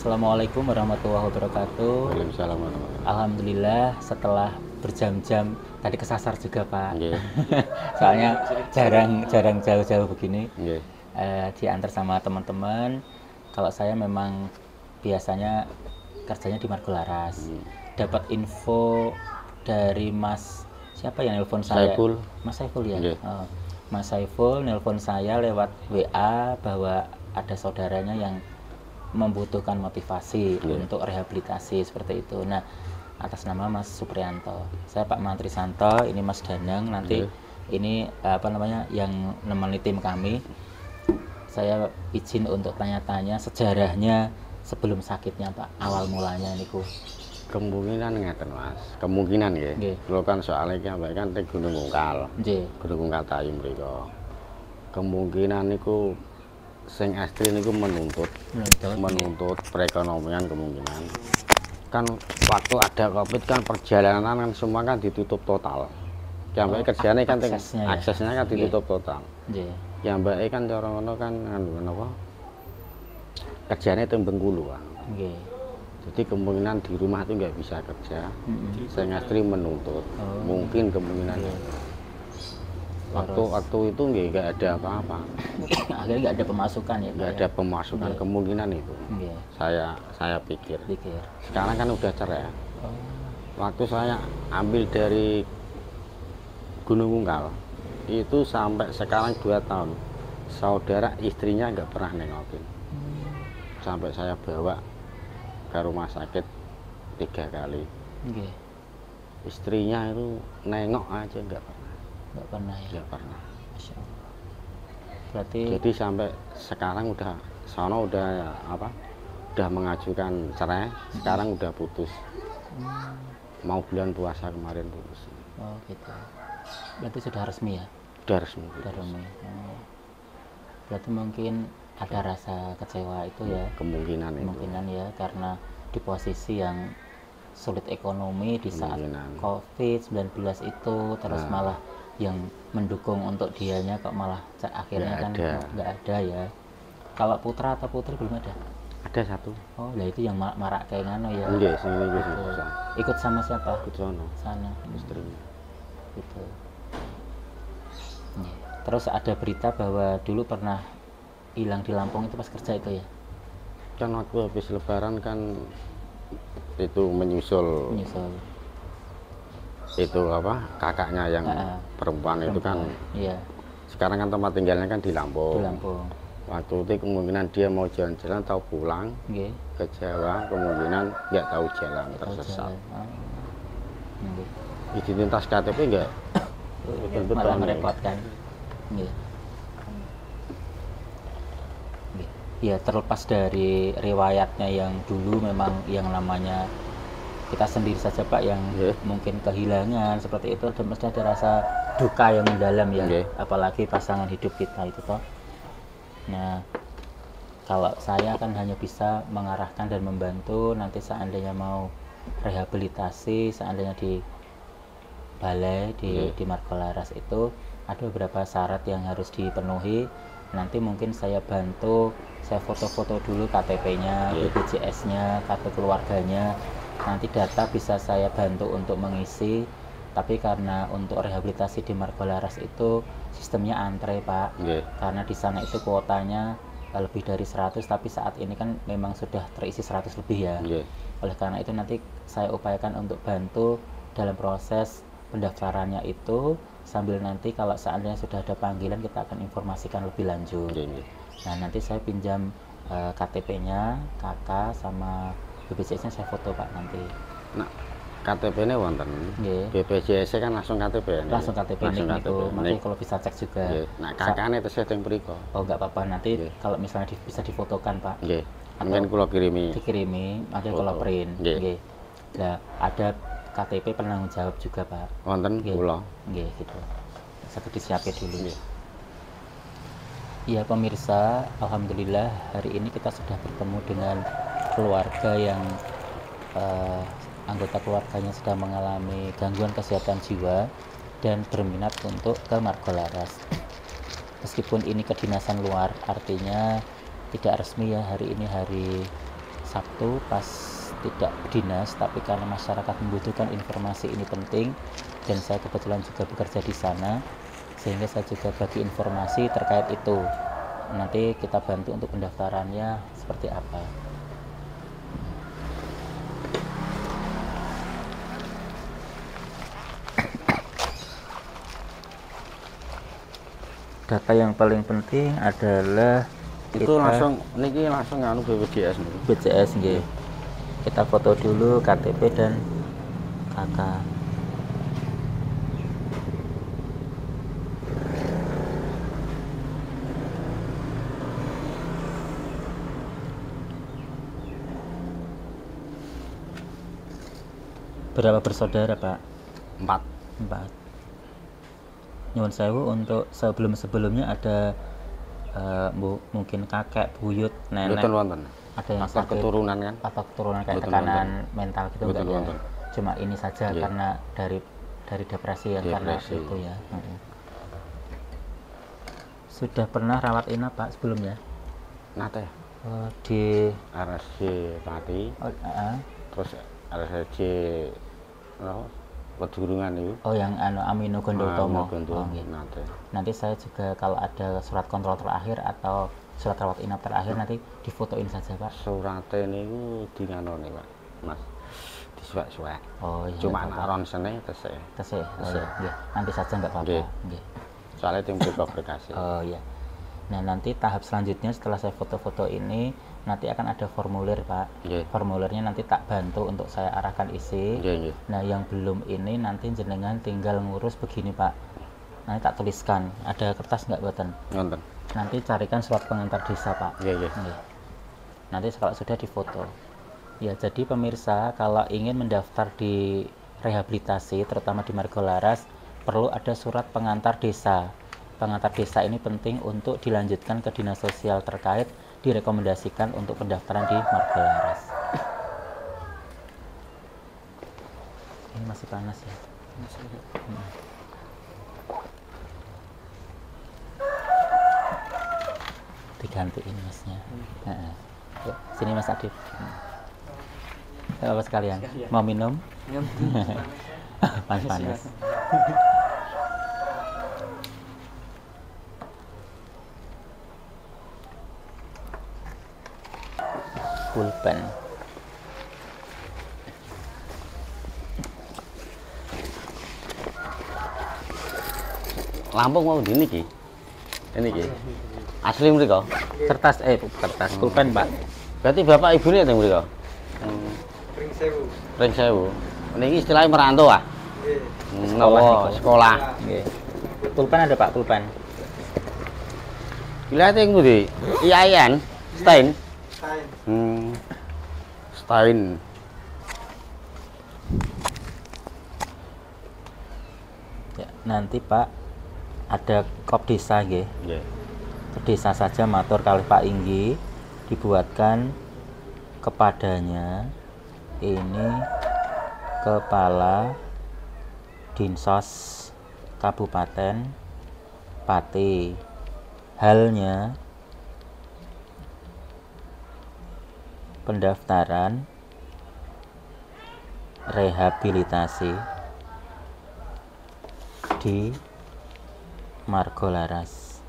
Assalamualaikum warahmatullahi wabarakatuh. Waalaikumsalam warahmatullahi. Alhamdulillah setelah berjam-jam tadi kesasar juga Pak. Nggih. Soalnya jarang jauh-jauh begini. Nggih. Diantar sama teman-teman. Kalau saya memang biasanya kerjanya di Margolaras. Dapat info dari Mas siapa yang nelpon saya? Saiful. Mas Saiful ya. Nggih. Oh, Mas Saiful nelpon saya lewat WA bahwa ada saudaranya yang membutuhkan motivasi untuk rehabilitasi seperti itu. Nah, atas nama Mas Suprianto, saya Pak Mantri Santo, ini Mas Danang, nanti ini apa namanya yang nemeni tim kami. Saya izin untuk tanya-tanya sejarahnya sebelum sakitnya Pak, awal mulanya niku. Kemungkinan ngeten Mas, kemungkinan nggih. Nggih. Kulo kan soalnya kan teng Gunung Ungkal. Nggih. Gunung Ungkal Tayu mriko. Kemungkinan niku sing asli niku menuntut perekonomian kemungkinan. Kan waktu ada Covid kan perjalanan kan semua kan ditutup total. Yang baik kerjane kan aksesnya kan ditutup total. Nggih. Yang baik kan cara ngono kan napa? Kerjane teng Bengkulu, Pak. Nggih. Jadi kemungkinan di rumah itu nggak bisa kerja. Saya istri menuntut, mungkin kemungkinan. Waktu itu nggak ada apa-apa. Akhirnya nggak ada pemasukan ya? Nggak ada pemasukan, kemungkinan itu. Nggih. Saya pikir. Sekarang kan udah cerai. Waktu saya ambil dari Gunung Ungkal, itu sampai sekarang 2 tahun. Saudara istrinya nggak pernah nengokin. Sampai saya bawa ke rumah sakit 3 kali. Nggih. Istrinya itu nengok aja nggak pernah. Nggak pernah ya? Nggak pernah. Masya Allah. Berarti Jadi sampai sekarang udah sono udah apa? Udah mengajukan cerai, sekarang udah putus. Mau bulan puasa kemarin putus. oh gitu. Berarti sudah resmi ya? Udah resmi. Sudah resmi. Berarti mungkin ada rasa kecewa itu ya? Kemungkinan itu. Kemungkinan ya, karena di posisi yang sulit ekonomi di saat COVID-19 itu, terus malah yang mendukung untuk dianya kok malah akhirnya kan nggak ada ya. Kalau putra atau putri belum ada? Ada 1. Oh, lah itu yang marak kayak ngono ya. Nggih, sini Ikut sama siapa? ikut sono. Sana. Istrinya. Gitu. Nggih. Terus ada berita bahwa dulu pernah hilang di Lampung itu pas kerja itu ya? Kan waktu habis lebaran kan itu menyusul itu apa kakaknya yang perempuan itu kan iya. Sekarang kan tempat tinggalnya kan di Lampung. Di Lampung. Waktu itu kemungkinan dia mau jalan-jalan atau pulang ke Jawa, kemungkinan nggak tahu jalan, tersesat. Identitas KTP nggak betul-betul malah merepotkan. Ya, terlepas dari riwayatnya yang dulu memang yang namanya kita sendiri saja Pak yang mungkin kehilangan seperti itu, dan mesti ada rasa duka yang mendalam ya, apalagi pasangan hidup kita itu toh. Nah, kalau saya kan hanya bisa mengarahkan dan membantu. Nanti seandainya mau rehabilitasi, seandainya di balai di Margolaras itu ada beberapa syarat yang harus dipenuhi. Nanti mungkin saya bantu, saya foto-foto dulu KTP-nya, BPJS-nya, kartu keluarganya. Nanti data bisa saya bantu untuk mengisi. Tapi karena untuk rehabilitasi di Margolaras itu sistemnya antre Pak. Karena di sana itu kuotanya lebih dari 100, tapi saat ini kan memang sudah terisi 100 lebih ya. Oleh karena itu nanti saya upayakan untuk bantu dalam proses pendaftarannya itu, sambil nanti kalau seandainya sudah ada panggilan kita akan informasikan lebih lanjut. Nah, nanti saya pinjam KTP-nya kakak sama BPJS-nya saya foto Pak nanti. Nah, KTP-nya wonten. BPJS kan langsung KTP. Langsung KTP itu. Nanti kalau bisa cek juga. Nah, kakaknya tesnya teng mriko. Oh, nggak apa-apa, nanti kalau misalnya bisa difotokan Pak. Mungkin kula dikirimi, nanti kalau print. Nah, ada KTP penanggung jawab juga Pak. Wonten kula. Nggih, gitu. Satu disiapin dulu. Ya pemirsa, alhamdulillah hari ini kita sudah bertemu dengan keluarga yang anggota keluarganya sedang mengalami gangguan kesehatan jiwa dan berminat untuk ke Margolaras. Meskipun ini kedinasan luar, artinya tidak resmi ya, hari ini hari Sabtu pas tidak dinas, tapi karena masyarakat membutuhkan informasi ini penting dan saya kebetulan juga bekerja di sana, sehingga saya juga bagi informasi terkait itu. Nanti kita bantu untuk pendaftarannya seperti apa. Data yang paling penting adalah itu langsung nganu BPJS nih. BPJS nggih. Kita foto dulu KTP dan KK. Berapa bersaudara, Pak? 4. Nyuwun sewu, untuk sebelumnya ada mungkin kakek, buyut, nenek. Ada yang sakit keturunan kan? Atau keturunan kayak tekanan mental gitu enggak ya? Cuma ini saja karena dari depresi ya, karena itu ya. Sudah pernah rawat inap, Pak, sebelumnya? Nate. Di RSJ Pati. Terus RSJ Pedurungan itu. Oh, yang Amino Gondotomo. Nanti saya juga kalau ada surat kontrol terakhir atau surat rawat inap terakhir nanti difotoin saja, Pak. Suratnya ini di nganoni, Pak, Mas, disuwek-suwek. Oh iya. Cuma anak ronsene tesih. Iya. Nanti saja nggak apa-apa. Nggih. Soalnya tim berkasi. Oh iya. Nah, nanti tahap selanjutnya setelah saya foto-foto ini nanti akan ada formulir, Pak. Formulirnya nanti tak bantu untuk saya arahkan isi. Nah, yang belum ini nanti jenengan tinggal ngurus begini, Pak. Nanti tak tuliskan. Ada kertas nggak buatan? Nonton. Nanti carikan surat pengantar desa, Pak. Nanti kalau sudah difoto. Ya, jadi pemirsa kalau ingin mendaftar di rehabilitasi terutama di Margolaras perlu ada surat pengantar desa. Pengantar desa ini penting untuk dilanjutkan ke dinas sosial terkait, direkomendasikan untuk pendaftaran di Margolaras. Ini masih panas ya? Digantiin masnya. Yuk, sini Mas Adit. Apa sekalian? Mau minum? Panas. Pulpen. Lampung mau di ini ki. Asli mriko. Kertas pulpen, Pak. Berarti bapak ibu ini yang mriko. Ring sewu. Niki istilahnya merantau ah. Sekolah. Nggih. Pulpen ada, Pak, pulpen. Wilayah yang ngendi? IAIN, Stein. Stein. Ya, nanti Pak ada kop desa nggih. Desa saja matur kalih Pak Inggi dibuatkan kepadanya ini Kepala Dinsos Kabupaten Pati. Halnya pendaftaran rehabilitasi di Margolaras.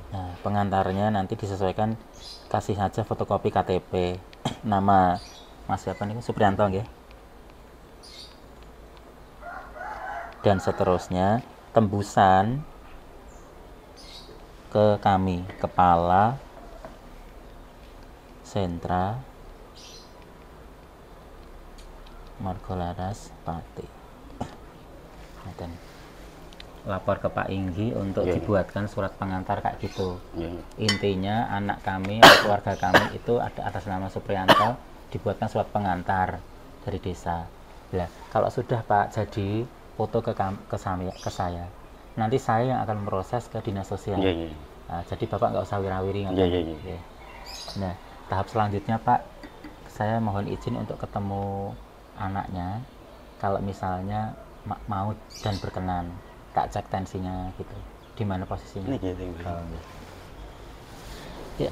Nah, pengantarnya nanti disesuaikan, kasih saja fotokopi KTP. Nama Mas siapa nih? Suprianto nggih. Dan seterusnya tembusan ke kami, Kepala Sentra Margolaras Pati. Lapor ke Pak Inggi untuk dibuatkan surat pengantar kayak gitu. Intinya anak kami atau keluarga kami itu ada atas nama Suprianto, dibuatkan surat pengantar dari desa. Nah, kalau sudah Pak jadi foto ke saya. Nanti saya yang akan memproses ke dinas sosial. Nah, jadi Bapak nggak usah wirawiri. Nah, tahap selanjutnya Pak, saya mohon izin untuk ketemu anaknya. Kalau misalnya mau dan berkenan, tak cek tensinya gitu. Di mana posisinya? Ini gitu. Oh, iya. Ya.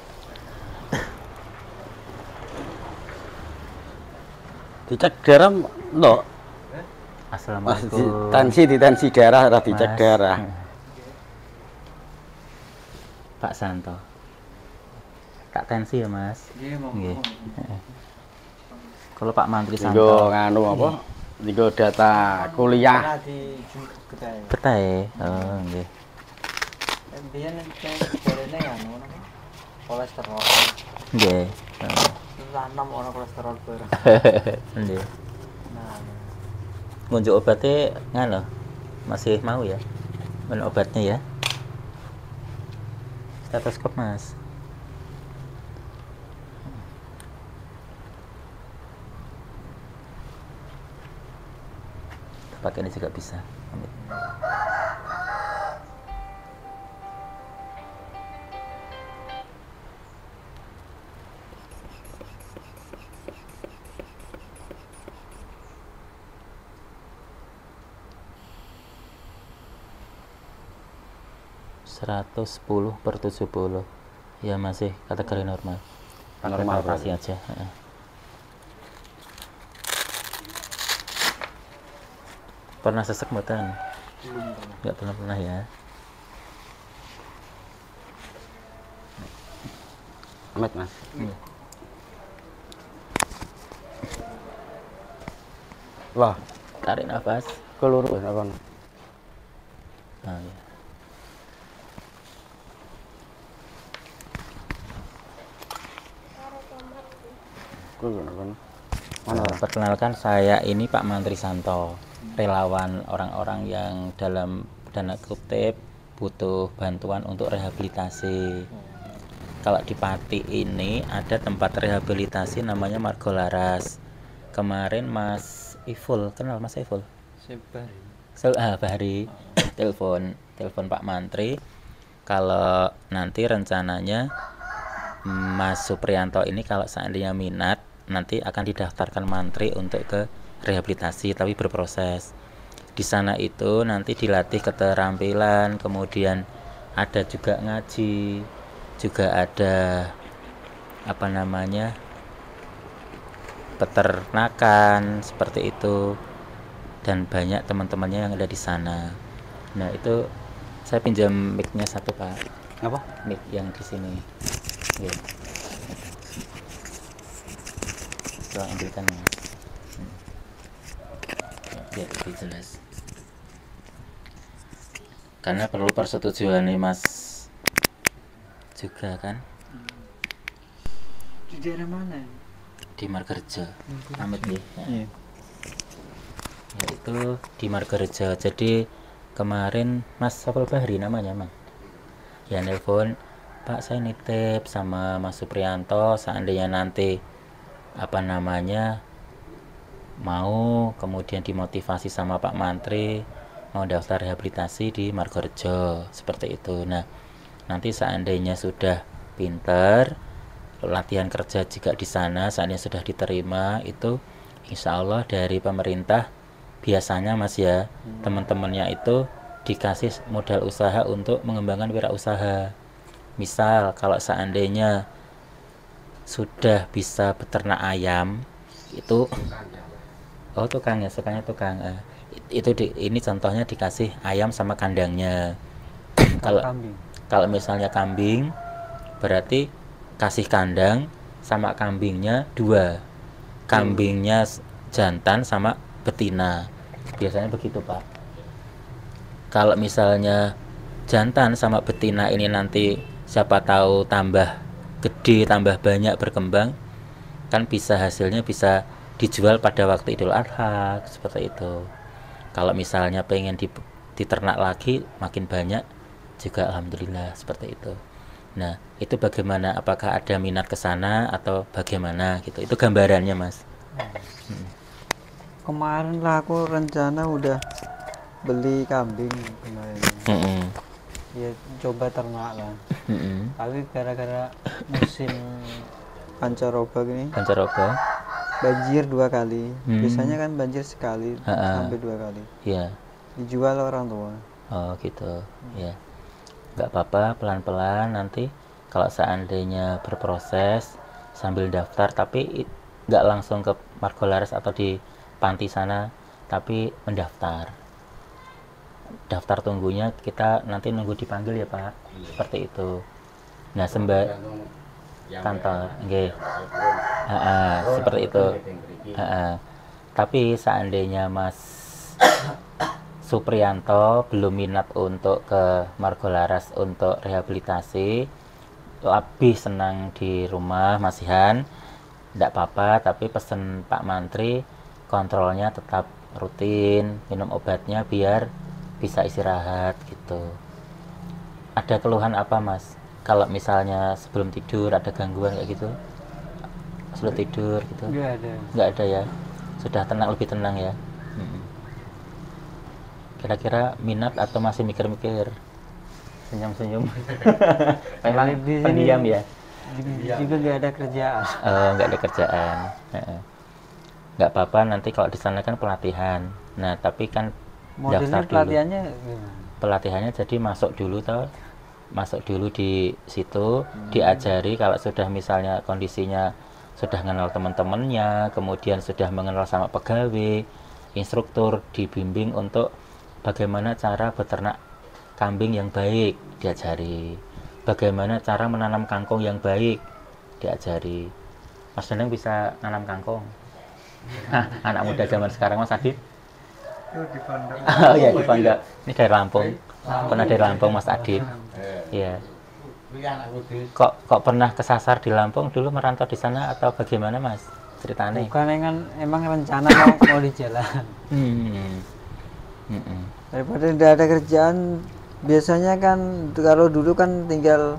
Dicek darah lo. Assalamualaikum. Tensi darah ora dicek Mas. darah. Pak Santo. Kak tensi ya, Mas? Nggih. Kalau Pak Mantri Santo. Niku nganu apa? Niku data kuliah. Betahe. Oh, nggih. Biyen jarene anu napa? Kolesterol. Nggih. Tanam ora kolesterol bareng. Nggih. Nah, Ngunjuk obatnya ngano? Masih mau ya? Minum obatnya ya? Stetoskop, Mas. Pakai ini juga bisa. Ambil. (110/70) ya, masih kategori normal. Normal Palpasi aja. Pernah sesek mboten? belum pernah. Nggak pernah ya. Amat, Mas. Wah, Tarik nafas. keluru wis kon. Nah, ya. Keluru kon. Perkenalkan, saya ini Pak Mantri Santo, relawan orang-orang yang dalam tanda kutip butuh bantuan untuk rehabilitasi. Kalau di Pati ini ada tempat rehabilitasi namanya Margo Laras. Kemarin Mas Iful, kenal Mas Iful? Sebar. Bahari telepon Pak Mantri kalau nanti rencananya Mas Supriyanto ini kalau seandainya minat nanti akan didaftarkan Mantri untuk ke rehabilitasi, tapi berproses. Di sana itu nanti dilatih keterampilan, kemudian ada juga ngaji, juga ada apa namanya peternakan seperti itu, dan banyak teman-temannya yang ada di sana. Nah, itu saya pinjam mic-nya satu, Pak. Apa? Mic yang di sini. Oke. Coba ambilkan, Mas. Ya, lebih jelas. Karena perlu persetujuan nih, Mas juga kan, Di daerah mana? di Margerjo. Amit ya. Iya. Ya, itu di Margerjo. Jadi kemarin Mas Sopel Bahri namanya, Mang, ya nelpon, Pak, saya nitip sama Mas Supriyanto seandainya nanti apa namanya mau, kemudian dimotivasi sama Pak Mantri mau daftar rehabilitasi di Margorejo seperti itu. Nah, nanti seandainya sudah pinter, latihan kerja juga di sana, seandainya sudah diterima, itu insya Allah dari pemerintah biasanya, Mas ya, teman-temannya itu dikasih modal usaha untuk mengembangkan wirausaha. Misal kalau seandainya sudah bisa beternak ayam, itu tukang ya, sukanya tukang. Itu ini contohnya dikasih ayam sama kandangnya. Kalau misalnya kambing, berarti kasih kandang sama kambingnya 2, kambingnya jantan sama betina, biasanya begitu, Pak. Kalau misalnya jantan sama betina ini nanti siapa tahu tambah gede, tambah banyak, berkembang, kan bisa hasilnya bisa dijual pada waktu Idul Adha seperti itu. Kalau misalnya pengen diternak lagi makin banyak juga alhamdulillah seperti itu. Nah, itu bagaimana, apakah ada minat ke sana atau bagaimana gitu, itu gambarannya, Mas. Kemarin lah aku rencana udah beli kambing kemarin. Ya coba ternak lah. Tapi gara-gara musim pancaroba gini, banjir 2 kali. Biasanya kan banjir sekali sampai 2 kali. Iya. Dijual orang tua. Oh gitu. Ya. nggak apa-apa, pelan-pelan nanti kalau seandainya berproses sambil daftar, tapi nggak langsung ke Margolaris atau di panti sana, tapi mendaftar. Daftar tunggunya kita nanti nunggu dipanggil ya Pak, seperti itu. Nah kantor, okay. Seperti itu. Tapi seandainya Mas Supriyanto belum minat untuk ke Margolaris untuk rehabilitasi, lebih senang di rumah masihan, tidak apa-apa, tapi pesen Pak Mantri kontrolnya tetap rutin, minum obatnya biar bisa istirahat gitu. Ada keluhan apa Mas? Kalau misalnya sebelum tidur ada gangguan kayak gitu? Sebelum tidur gitu? Nggak ada ya? Sudah tenang, lebih tenang ya? Kira-kira minat atau masih mikir-mikir? Senyum-senyum. Memang pendiam ya? Juga nggak ada kerjaan. Nggak ada kerjaan. Nggak apa-apa, nanti kalau di sana kan pelatihan. Nah, tapi kan modelnya pelatihannya gimana? Pelatihannya jadi masuk dulu di situ, diajari kalau sudah misalnya kondisinya sudah mengenal teman-temannya, kemudian sudah mengenal sama pegawai, instruktur, dibimbing untuk bagaimana cara beternak kambing yang baik, diajari. Bagaimana cara menanam kangkung yang baik, diajari. Mas Danang bisa nanam kangkung? Anak muda zaman sekarang Mas Adit? Di Pondok. Oh ya, di Pondok. Ini dari Lampung. Pernah dari Lampung Mas Adit. Iya. Kok pernah kesasar di Lampung dulu, merantau di sana atau bagaimana Mas ceritanya? Bukan, emang rencana mau di jalan. Daripada tidak ada kerjaan, biasanya kan kalau dulu kan tinggal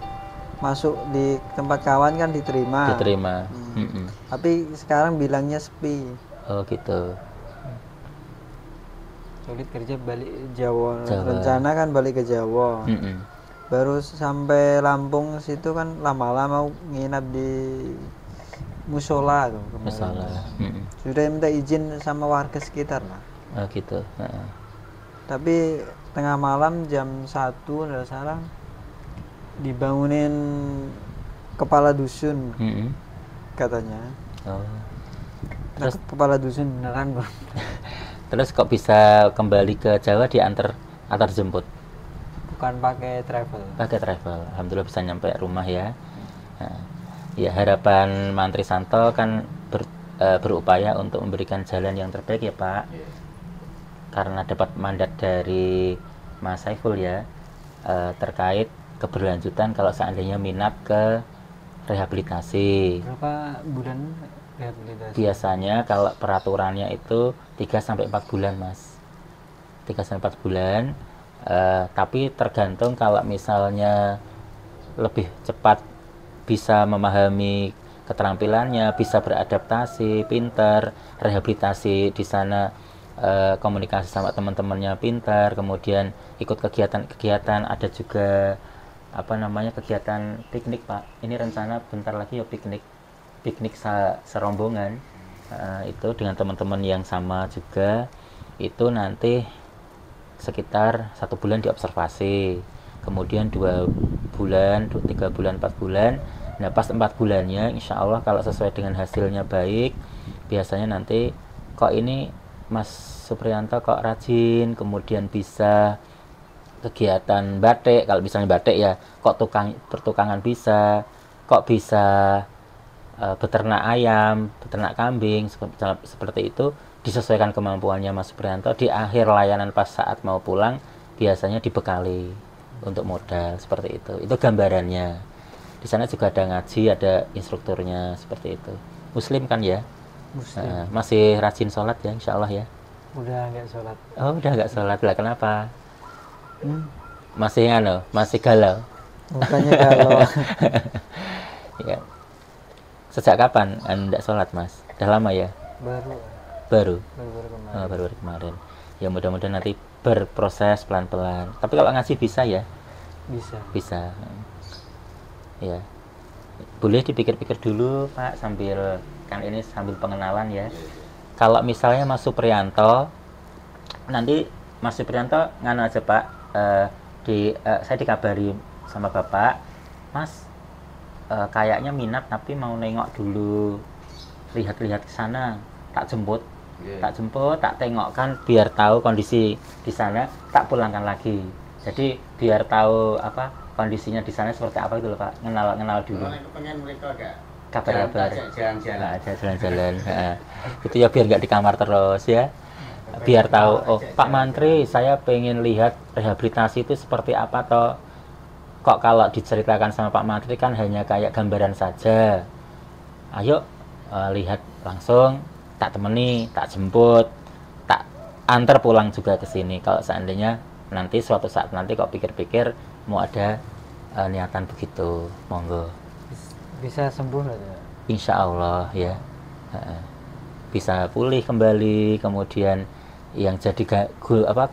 masuk di tempat kawan kan diterima. Tapi sekarang bilangnya sepi. Oh gitu. Sulit kerja, balik Jawa. Rencana kan balik ke Jawa. Baru sampai Lampung situ kan lama-lama nginap di musola tuh. Musola. Sudah minta izin sama warga sekitar lah. Oh gitu. Tapi tengah malam jam 1 nggak salah dibangunin kepala dusun katanya. Terus kepala dusun beneran Bang. Terus kok bisa kembali ke Jawa diantar atau jemput? Bukan pakai travel. Pakai travel. Alhamdulillah bisa nyampe rumah ya. Ya harapan Mantri Santo kan berupaya untuk memberikan jalan yang terbaik ya Pak. Karena dapat mandat dari Mas Saiful ya, terkait keberlanjutan kalau seandainya minat ke rehabilitasi. Berapa bulan rehabilitasi? Biasanya kalau peraturannya itu 3-4 bulan Mas. 3-4 bulan. Tapi tergantung kalau misalnya lebih cepat bisa memahami keterampilannya, bisa beradaptasi, pintar, rehabilitasi di sana, komunikasi sama teman-temannya pintar, kemudian ikut kegiatan-kegiatan, ada juga kegiatan piknik Pak. Ini rencana bentar lagi ya piknik serombongan, itu dengan teman-teman yang sama juga. Itu nanti sekitar 1 bulan diobservasi, kemudian 2 bulan, 3 bulan, 4 bulan. Nah pas 4 bulannya insya Allah kalau sesuai dengan hasilnya baik, biasanya nanti kok ini Mas Supriyanto kok rajin, kemudian bisa kegiatan batik, kalau misalnya batik ya, kok pertukangan bisa, kok bisa beternak ayam, beternak kambing, seperti itu, disesuaikan kemampuannya Mas Supriyanto. Di akhir layanan pas saat mau pulang biasanya dibekali untuk modal, seperti itu gambarannya. Di sana juga ada ngaji, ada instrukturnya, seperti itu. Muslim kan ya? Muslim. Masih rajin sholat ya insya Allah ya? Udah nggak sholat. Oh udah nggak sholat lah, kenapa? Masih galau? Bukannya galau. Ya. Sejak kapan Anda sholat Mas? Udah lama ya? Baru kemarin. Baru kemarin. Ya mudah-mudahan nanti berproses pelan-pelan. Tapi kalau ngaji bisa ya? Bisa. Ya. Boleh dipikir-pikir dulu Pak, sambil pengenalan ya. Kalau misalnya Mas Supriyanto, nanti Mas Supriyanto nganu aja Pak, saya dikabari sama bapak, Mas, kayaknya minat tapi mau nengok dulu, lihat-lihat ke sana. Tak jemput, tak tengokkan biar tahu kondisi di sana, tak pulangkan lagi. Jadi biar tahu apa kondisinya di sana seperti apa itu loh Pak, kenal dulu. Kabar-kabar, jalan-jalan. Itu ya biar nggak di kamar terus ya. Biar tahu, oh Pak Mantri, saya pengen lihat rehabilitasi itu seperti apa toh. Kok kalau diceritakan sama Pak Mantri kan hanya kayak gambaran saja. Ayo lihat langsung, tak temani, tak jemput, tak antar pulang juga ke sini. Kalau seandainya nanti suatu saat nanti kok pikir-pikir mau ada niatan begitu, monggo. Bisa sembuh lah ya? Insya Allah ya. Bisa pulih kembali, kemudian yang jadi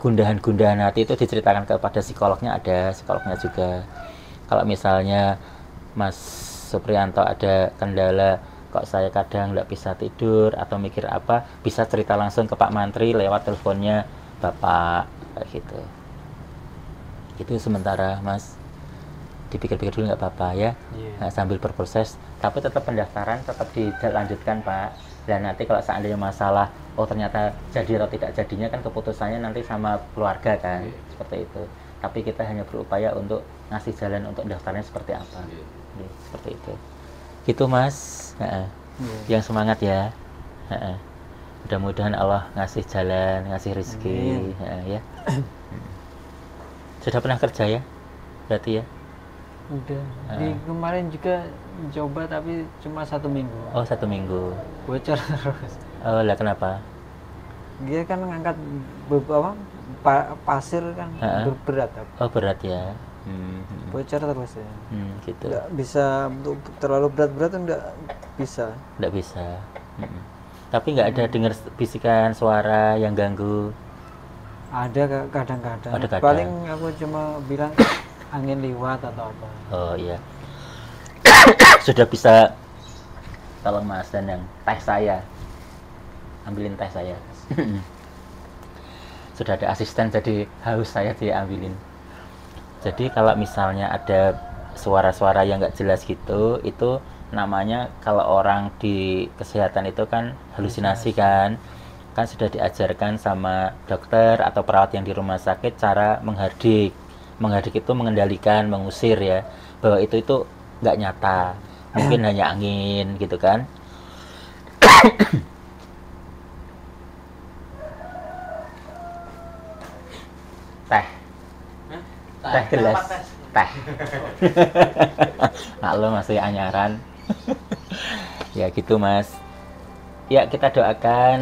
gundahan-gundahan hati itu diceritakan kepada psikolognya, ada psikolognya juga. Kalau misalnya Mas Suprianto ada kendala, kok saya kadang nggak bisa tidur atau mikir apa, bisa cerita langsung ke Pak Mantri lewat teleponnya Bapak, kayak gitu. Itu sementara Mas dipikir-pikir dulu nggak apa-apa ya. Nah, sambil berproses, tapi tetap pendaftaran tetap dilanjutkan Pak. Dan nanti kalau seandainya masalah, oh ternyata jadi atau tidak jadinya kan keputusannya nanti sama keluarga kan, seperti itu. Tapi kita hanya berupaya untuk ngasih jalan untuk daftarnya seperti apa, seperti itu. Gitu Mas, yang semangat ya. Mudah-mudahan Allah ngasih jalan, ngasih rezeki, ya. Sudah pernah kerja ya, berarti ya? Udah. Di kemarin juga coba tapi cuma 1 minggu. Oh 1 minggu. Bocor terus. Oh lah kenapa? Dia kan ngangkat pasir kan berat. Oh berat ya. Bocor terus ya. Gitu. Nggak bisa untuk terlalu berat-berat nggak bisa. Nggak bisa. Tapi nggak ada dengar bisikan suara yang ganggu. Ada kadang-kadang. Paling aku cuma bilang angin liwat atau apa. Oh iya. Sudah bisa, tolong Mas dan yang teh saya, ambilin teh saya. Sudah ada asisten jadi haus saya diambilin. Jadi kalau misalnya ada suara-suara yang nggak jelas gitu, itu namanya kalau orang di kesehatan itu kan halusinasi kan sudah diajarkan sama dokter atau perawat yang di rumah sakit cara menghardik itu mengendalikan, mengusir ya, bahwa itu nggak nyata, mungkin hanya angin gitu kan. teh gelas teh. Maklum masih anyaran. Ya gitu Mas, ya kita doakan